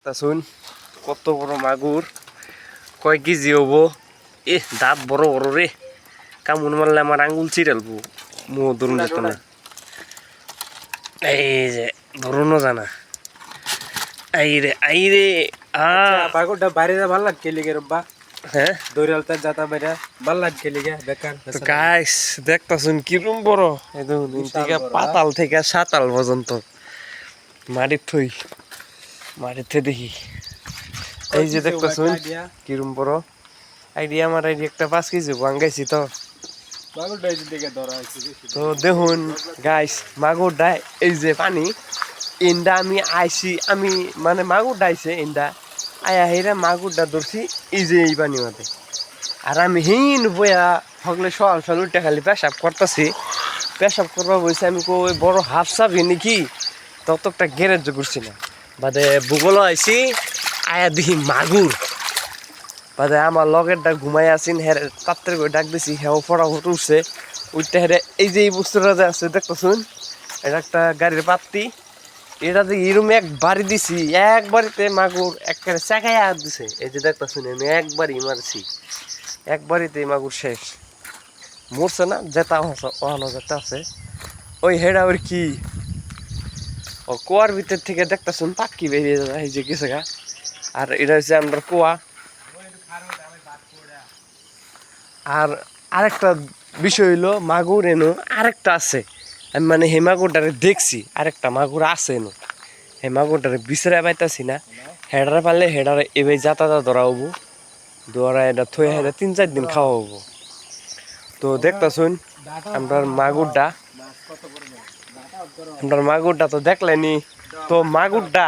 দেখতাছুন কত বড় মাগুর, কয় কেজি হবো। দাঁত বড় বড় রে, কামড় মারলে আমার আঙ্গুল চিরালবো, মুখ ধরুন যেত না। এই যে ধরুনও জানা, আইরে পাগড়টা বাইরে ভাল লাগে লিগে রব্বা। হ্যাঁ দৌড়ালতে যাতা বাইরে ভাল লাগে লিগে বেকার। তো গাইস দেখতাছুন কিরম বড়, একদম থেকে পাতাল থেকে সাতাল পর্যন্ত মাটির থই দেখি। এই যে দেখতাছুন কিরম বড় আইডিয়া, আমার আইডিয়া একটা 5 কেজি ভাঙ্গাইছি তো। তো দেখুন গাইস মাগুরটা এই যে পানি ইন্দা আমি আইছি, আমি মানে মাগুরটা আইছে ইন্দা আয়া হেরা মাগুরটা ধরছি এই যে এই পানি মাঠে। আর আমি হিন বইয়া হগলে সকাল সকাল উঠে খালি পেশাব করতেছি, পেশাব করবা বলছি। আমি কই বড় হাফ সাবি নাকি, ততটা গ্যারেজ করছি না। বাদে ভূগোল আইছি, আয়া দেখি মাগুর। বাদে আমার লগেরটা ঘুমাই আসিন, হের তাত্তের করে ডাক দিছি, হেও ফটাফট উঠছে। উঠতে হেরে এই যে এই বস্তুটা যে আছে দেখতেছুন, এটা একটা গাড়ির পাত্তি। এটা যে এরম এক বাড়ি দিছি, এক বাড়িতে মাগুর একেবারে চেকাইয়া দিছে। এই যে দেখতেছুন আমি একবারই মারছি, একবারিতে মাগুর শেষ। মরছে না, যেটা ওহানো যেটা আছে ওই হেডা ওর কি ও কুয়ার ভিতর থেকে দেখতেছুন পাখি বেরিয়ে যায়, এই যে গেছে গা। আর এটা হচ্ছে আমরা কুয়া। আর আরেকটা বিষয় হইলো মাগুর এনো আরেকটা আছে, আমি মানে হে মাগুরটারে দেখছি, আরেকটা মাগুর আছে এনো। হে মাগুরটারে বিচরা পাইতাছি না, হেডারে পারলে হেডারে এবার যাতায়াত ধরা হবো, ধরা এটা থই হেডা 3-4 দিন খাওয়া হবো। তো দেখতাছুন আমরা মাগুরটা তো দেখলেনি। তো মাগুরটা